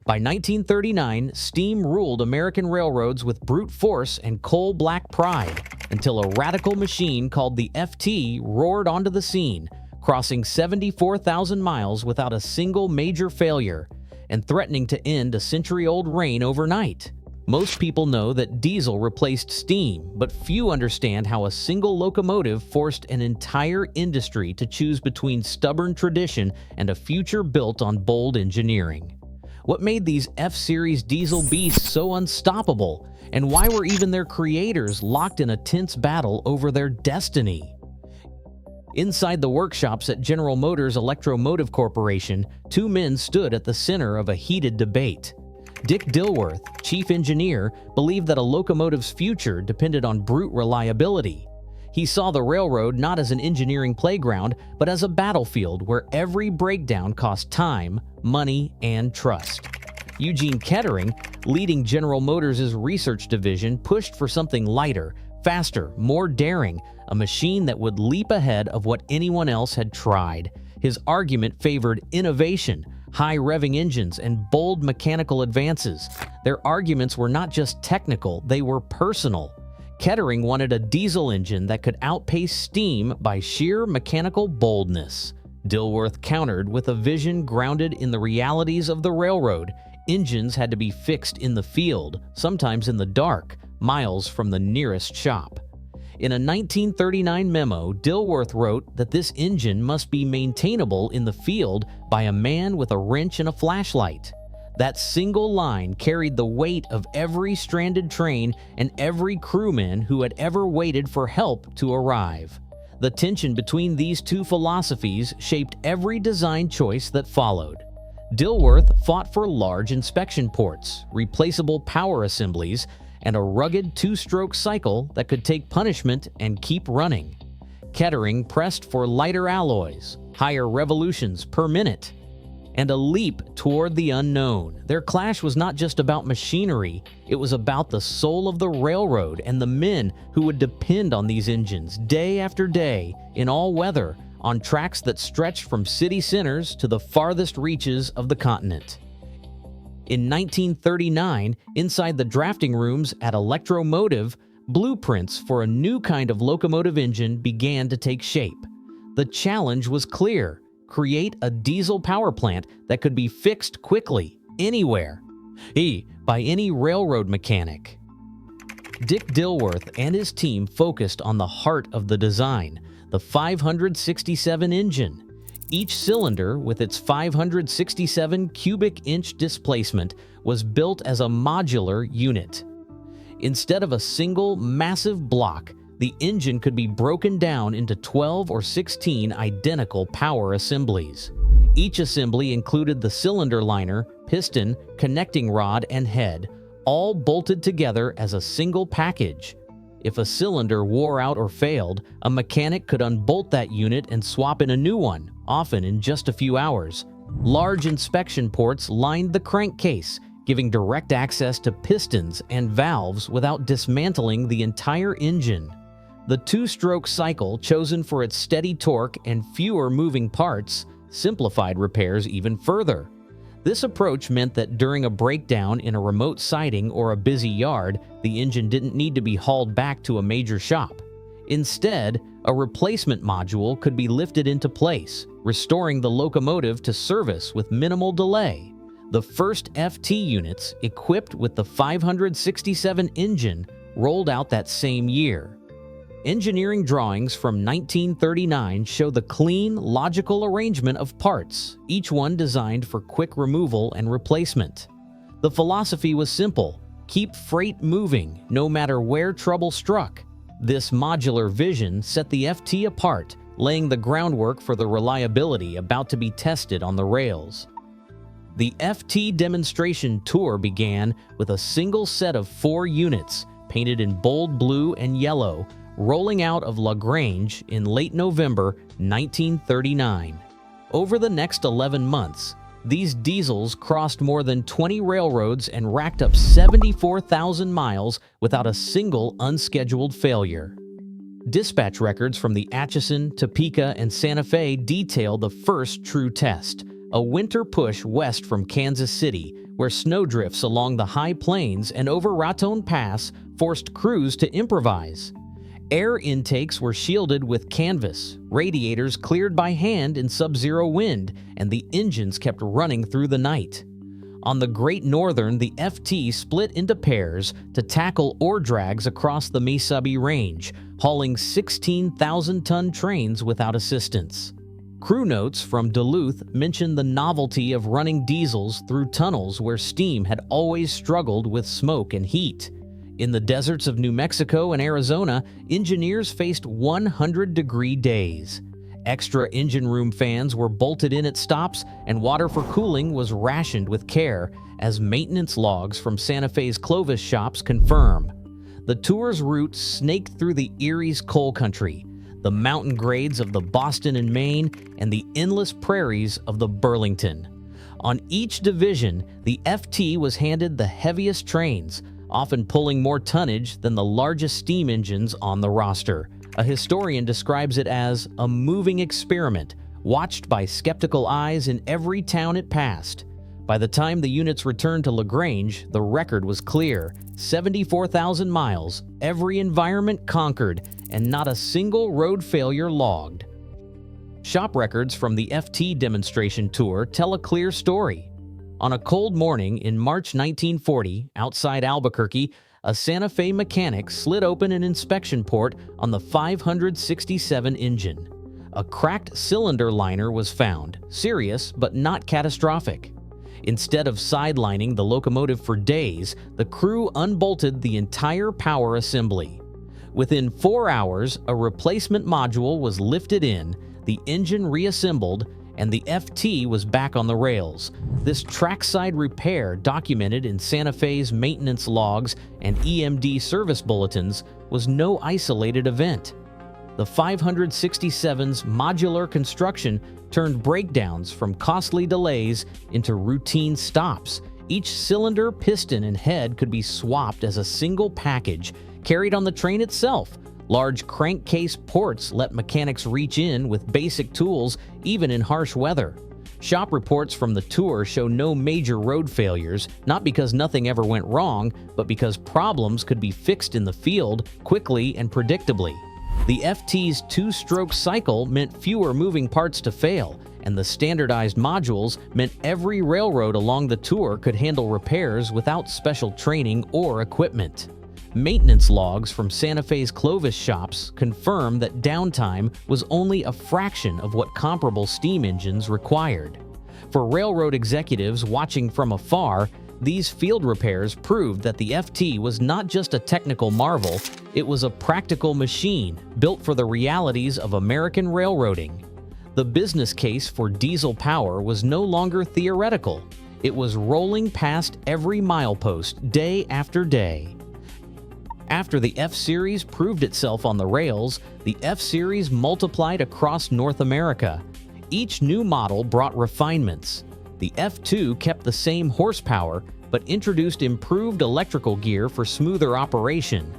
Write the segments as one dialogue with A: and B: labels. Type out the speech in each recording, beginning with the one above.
A: By 1939, steam ruled American railroads with brute force and coal-black pride until a radical machine called the FT roared onto the scene, crossing 74,000 miles without a single major failure and threatening to end a century-old reign overnight. Most people know that diesel replaced steam, but few understand how a single locomotive forced an entire industry to choose between stubborn tradition and a future built on bold engineering. What made these F-Series diesel beasts so unstoppable, and why were even their creators locked in a tense battle over their destiny? Inside the workshops at General Motors Electromotive Corporation, two men stood at the center of a heated debate. Dick Dilworth, chief engineer, believed that a locomotive's future depended on brute reliability. He saw the railroad not as an engineering playground, but as a battlefield where every breakdown cost time, money, and trust. Eugene Kettering, leading General Motors' research division, pushed for something lighter, faster, more daring, a machine that would leap ahead of what anyone else had tried. His argument favored innovation, high-revving engines, and bold mechanical advances. Their arguments were not just technical, they were personal. Kettering wanted a diesel engine that could outpace steam by sheer mechanical boldness. Dilworth countered with a vision grounded in the realities of the railroad. Engines had to be fixed in the field, sometimes in the dark, miles from the nearest shop. In a 1939 memo, Dilworth wrote that this engine must be maintainable in the field by a man with a wrench and a flashlight. That single line carried the weight of every stranded train and every crewman who had ever waited for help to arrive. The tension between these two philosophies shaped every design choice that followed. Dilworth fought for large inspection ports, replaceable power assemblies, and a rugged two-stroke cycle that could take punishment and keep running. Kettering pressed for lighter alloys, higher revolutions per minute, and a leap toward the unknown. Their clash was not just about machinery, it was about the soul of the railroad and the men who would depend on these engines day after day, in all weather, on tracks that stretched from city centers to the farthest reaches of the continent. In 1939, inside the drafting rooms at Electromotive, blueprints for a new kind of locomotive engine began to take shape. The challenge was clear: create a diesel power plant that could be fixed quickly, anywhere, by any railroad mechanic. Dick Dilworth and his team focused on the heart of the design, the 567 engine. Each cylinder, with its 567 cubic inch displacement, was built as a modular unit. Instead of a single massive block, the engine could be broken down into 12 or 16 identical power assemblies. Each assembly included the cylinder liner, piston, connecting rod, and head, all bolted together as a single package. If a cylinder wore out or failed, a mechanic could unbolt that unit and swap in a new one, often in just a few hours. Large inspection ports lined the crankcase, giving direct access to pistons and valves without dismantling the entire engine. The two-stroke cycle, chosen for its steady torque and fewer moving parts, simplified repairs even further. This approach meant that during a breakdown in a remote siding or a busy yard, the engine didn't need to be hauled back to a major shop. Instead, a replacement module could be lifted into place, restoring the locomotive to service with minimal delay. The first FT units, equipped with the 567 engine, rolled out that same year. Engineering drawings from 1939 show the clean, logical arrangement of parts, each one designed for quick removal and replacement. The philosophy was simple: keep freight moving, no matter where trouble struck. This modular vision set the FT apart, laying the groundwork for the reliability about to be tested on the rails. The FT demonstration tour began with a single set of 4 units, painted in bold blue and yellow, rolling out of LaGrange in late November 1939. Over the next 11 months, these diesels crossed more than 20 railroads and racked up 74,000 miles without a single unscheduled failure. Dispatch records from the Atchison, Topeka, and Santa Fe detail the first true test, a winter push west from Kansas City, where snowdrifts along the high plains and over Raton Pass forced crews to improvise. Air intakes were shielded with canvas, radiators cleared by hand in sub-zero wind, and the engines kept running through the night. On the Great Northern, the FT split into pairs to tackle ore drags across the Mesabi Range, hauling 16,000-ton trains without assistance. Crew notes from Duluth mention the novelty of running diesels through tunnels where steam had always struggled with smoke and heat. In the deserts of New Mexico and Arizona, engineers faced 100-degree days. Extra engine room fans were bolted in at stops, and water for cooling was rationed with care, as maintenance logs from Santa Fe's Clovis shops confirm. The tour's route snaked through the Erie's coal country, the mountain grades of the Boston and Maine, and the endless prairies of the Burlington. On each division, the FT was handed the heaviest trains, often pulling more tonnage than the largest steam engines on the roster. A historian describes it as a moving experiment, watched by skeptical eyes in every town it passed. By the time the units returned to LaGrange, the record was clear: 74,000 miles, every environment conquered, and not a single road failure logged. Shop records from the FT demonstration tour tell a clear story. On a cold morning in March 1940, outside Albuquerque, a Santa Fe mechanic slid open an inspection port on the 567 engine. A cracked cylinder liner was found, serious but not catastrophic. Instead of sidelining the locomotive for days, the crew unbolted the entire power assembly. Within 4 hours, a replacement module was lifted in, the engine reassembled, and the FT was back on the rails. This trackside repair, documented in Santa Fe's maintenance logs and EMD service bulletins, was no isolated event. The 567's modular construction turned breakdowns from costly delays into routine stops. Each cylinder, piston, and head could be swapped as a single package, carried on the train itself. Large crankcase ports let mechanics reach in with basic tools even in harsh weather. Shop reports from the tour show no major road failures, not because nothing ever went wrong, but because problems could be fixed in the field quickly and predictably. The FT's two-stroke cycle meant fewer moving parts to fail, and the standardized modules meant every railroad along the tour could handle repairs without special training or equipment. Maintenance logs from Santa Fe's Clovis shops confirm that downtime was only a fraction of what comparable steam engines required. For railroad executives watching from afar, these field repairs proved that the FT was not just a technical marvel, it was a practical machine built for the realities of American railroading. The business case for diesel power was no longer theoretical. It was rolling past every milepost day after day. After the F-Series proved itself on the rails, the F-Series multiplied across North America. Each new model brought refinements. The F2 kept the same horsepower, but introduced improved electrical gear for smoother operation.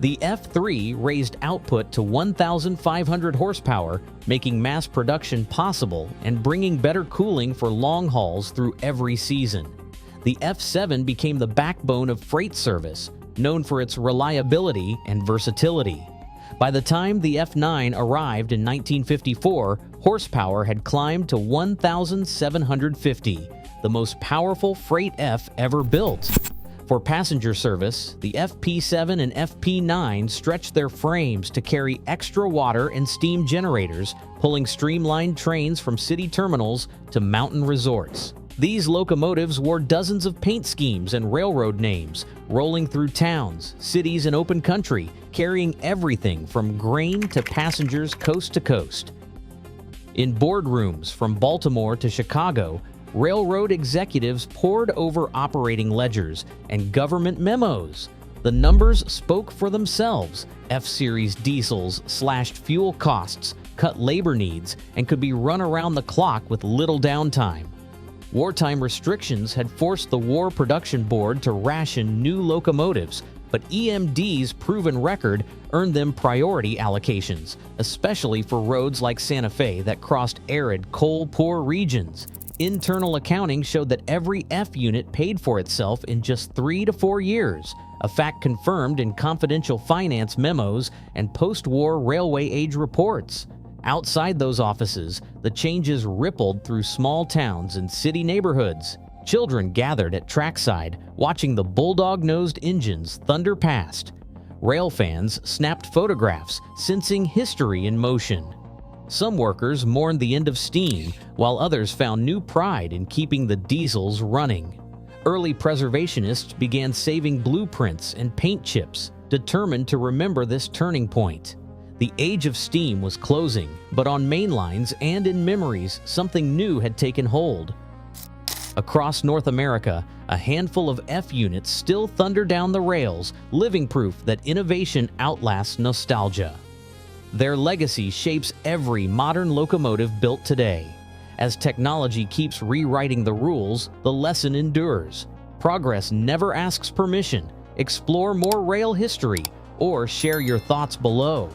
A: The F3 raised output to 1,500 horsepower, making mass production possible and bringing better cooling for long hauls through every season. The F7 became the backbone of freight service, known for its reliability and versatility. By the time the F9 arrived in 1954, horsepower had climbed to 1,750, the most powerful freight F ever built. For passenger service, the FP7 and FP9 stretched their frames to carry extra water and steam generators, pulling streamlined trains from city terminals to mountain resorts. These locomotives wore dozens of paint schemes and railroad names, rolling through towns, cities, and open country, carrying everything from grain to passengers coast to coast. In boardrooms from Baltimore to Chicago, railroad executives pored over operating ledgers and government memos. The numbers spoke for themselves. F-Series diesels slashed fuel costs, cut labor needs, and could be run around the clock with little downtime. Wartime restrictions had forced the War Production Board to ration new locomotives, but EMD's proven record earned them priority allocations, especially for roads like Santa Fe that crossed arid, coal-poor regions. Internal accounting showed that every F unit paid for itself in just 3 to 4 years, a fact confirmed in confidential finance memos and post-war railway age reports. Outside those offices, the changes rippled through small towns and city neighborhoods. Children gathered at trackside, watching the bulldog-nosed engines thunder past. Rail fans snapped photographs, sensing history in motion. Some workers mourned the end of steam, while others found new pride in keeping the diesels running. Early preservationists began saving blueprints and paint chips, determined to remember this turning point. The age of steam was closing, but on main lines and in memories, something new had taken hold. Across North America, a handful of F units still thunder down the rails, living proof that innovation outlasts nostalgia. Their legacy shapes every modern locomotive built today. As technology keeps rewriting the rules, the lesson endures. Progress never asks permission. Explore more rail history or share your thoughts below.